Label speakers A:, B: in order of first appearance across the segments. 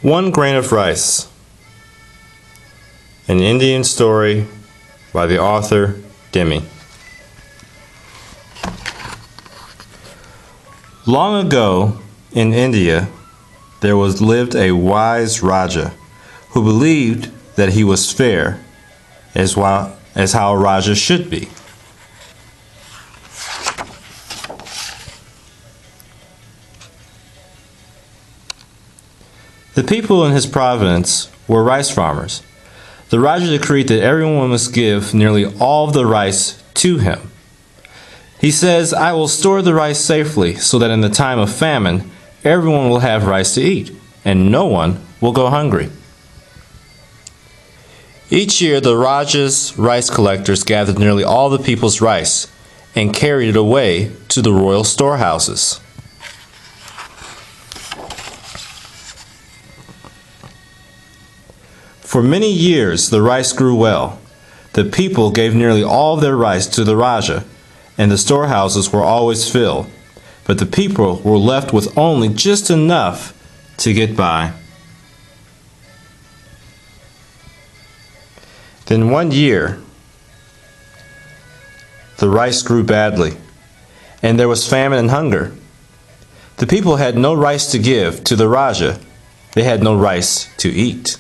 A: One Grain of Rice, an Indian story by the author Demi. Long ago in India, there lived a wise Raja who believed that he was fair as how a Raja should be. The people in his province were rice farmers. The Raja decreed that everyone must give nearly all of the rice to him. He says, "I will store the rice safely so that in the time of famine, everyone will have rice to eat, and no one will go hungry." Each year, the Raja's rice collectors gathered nearly all the people's rice and carried it away to the royal storehouses. For many years, the rice grew well. The people gave nearly all of their rice to the Raja, and the storehouses were always filled. But the people were left with only just enough to get by. Then one year, the rice grew badly, and there was famine and hunger. The people had no rice to give to the Raja. They had no rice to eat.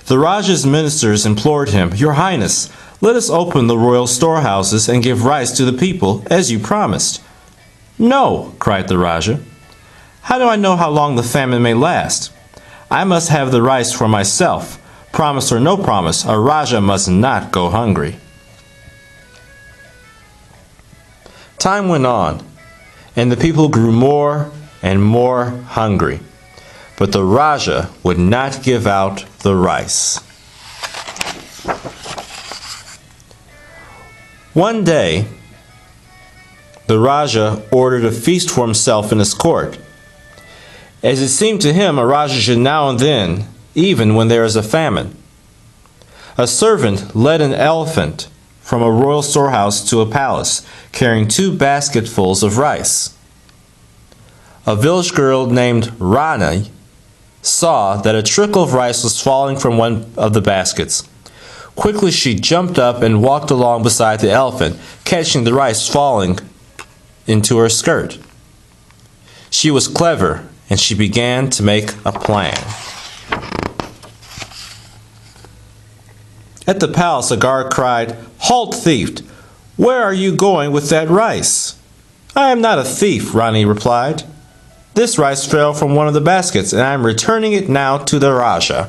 A: The Raja's ministers implored him, "Your Highness, let us open the royal storehouses and give rice to the people, as you promised." "No," cried the Raja. "How do I know how long the famine may last? I must have the rice for myself. Promise or no promise, a Raja must not go hungry." Time went on, and the people grew more and more hungry. But the Raja would not give out the rice. One day, the Raja ordered a feast for himself in his court. As it seemed to him, a Raja should now and then, even when there is a famine. A servant led an elephant from a royal storehouse to a palace, carrying 2 basketfuls of rice. A village girl named Rani saw that a trickle of rice was falling from one of the baskets. Quickly she jumped up and walked along beside the elephant, catching the rice falling into her skirt. She was clever, and she began to make a plan. At the palace, a guard cried, "Halt, thief! Where are you going with that rice?" "I am not a thief," Rani replied. "This rice fell from one of the baskets, and I am returning it now to the Raja."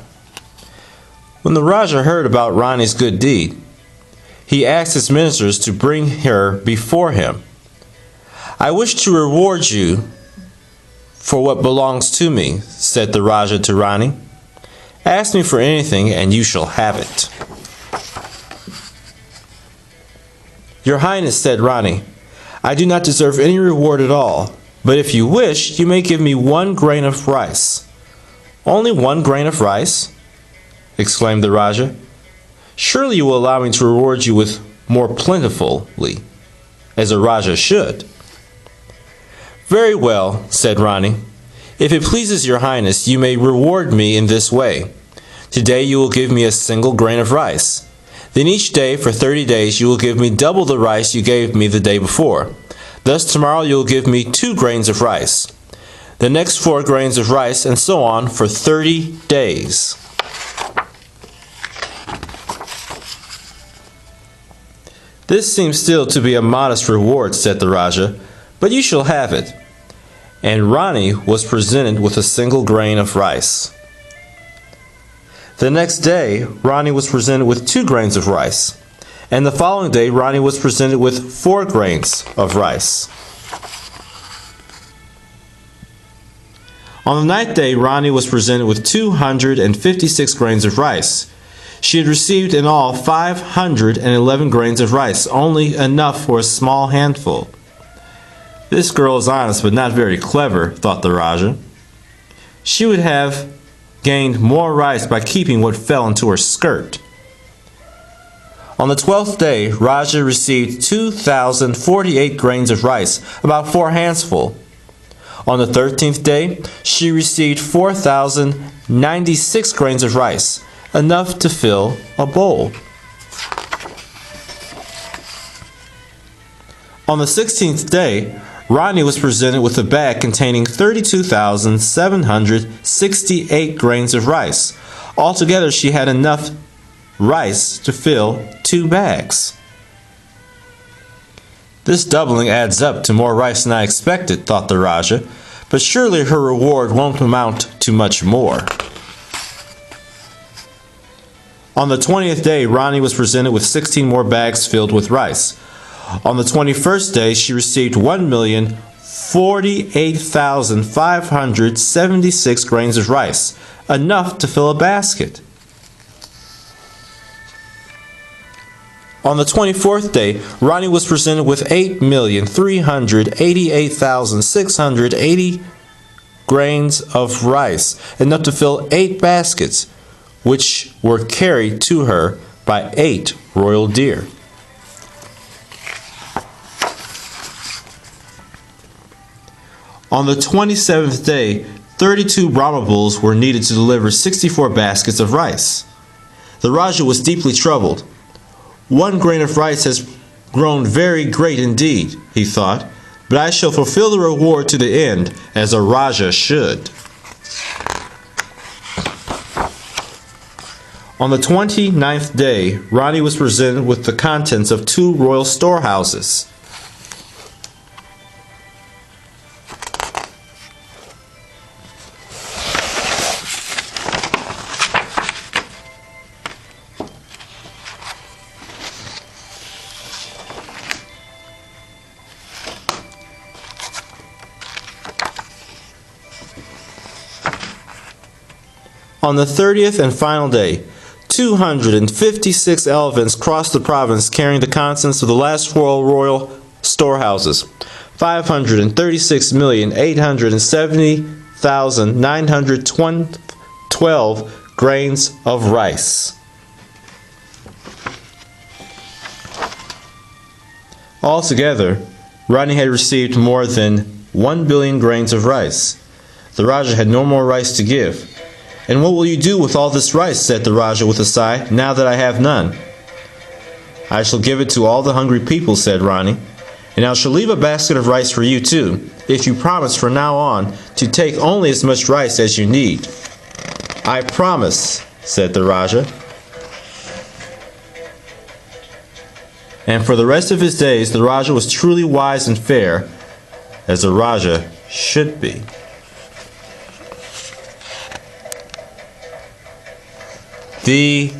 A: When the Raja heard about Rani's good deed, he asked his ministers to bring her before him. "I wish to reward you for what belongs to me," said the Raja to Rani. "Ask me for anything, and you shall have it." "Your Highness," said Rani, "I do not deserve any reward at all. But if you wish, you may give me 1 grain of rice." "Only 1 grain of rice?" exclaimed the Raja. "Surely you will allow me to reward you with more plentifully, as a Raja should." "Very well," said Rani. "If it pleases your Highness, you may reward me in this way. Today you will give me a single grain of rice. Then each day for 30 days you will give me double the rice you gave me the day before. Thus tomorrow you will give me 2 grains of rice. The next 4 grains of rice, and so on for 30 days. "This seems still to be a modest reward," said the Raja, "but you shall have it." And Rani was presented with a single grain of rice. The next day, Rani was presented with 2 grains of rice. And the following day, Rani was presented with 4 grains of rice. On the 9th day, Rani was presented with 256 grains of rice. She had received in all 511 grains of rice, only enough for a small handful. "This girl is honest, but not very clever," thought the Raja. "She would have gained more rice by keeping what fell into her skirt." On the 12th day, Raja received 2,048 grains of rice, about 4 handsful. On the 13th day, she received 4,096 grains of rice, enough to fill a bowl. On the 16th day, Rani was presented with a bag containing 32,768 grains of rice. Altogether, she had enough rice to fill 2 bags. This doubling adds up to more rice than I expected, thought the Raja, but surely her reward won't amount to much more. On the 20th day, Rani was presented with 16 more bags filled with rice. On the 21st day, she received 1,048,576 grains of rice, enough to fill a basket. On the 24th day, Rani was presented with 8,388,680 grains of rice, enough to fill 8 baskets, which were carried to her by 8 royal deer. On the 27th day, 32 Brahma bulls were needed to deliver 64 baskets of rice. The Raja was deeply troubled. 1 grain of rice has grown very great indeed, he thought, but I shall fulfill the reward to the end, as a Raja should. On the 29th day, Rani was presented with the contents of 2 royal storehouses. On the 30th and final day, 256 elephants crossed the province carrying the contents of the last 4 royal storehouses, 536,870,912 grains of rice. Altogether, Rani had received more than 1 billion grains of rice. The Raja had no more rice to give. "And what will you do with all this rice?" said the Raja with a sigh, "now that I have none?" "I shall give it to all the hungry people," said Rani, "and I shall leave a basket of rice for you too, if you promise from now on to take only as much rice as you need." "I promise," said the Raja. And for the rest of his days, the Raja was truly wise and fair, as a Raja should be. The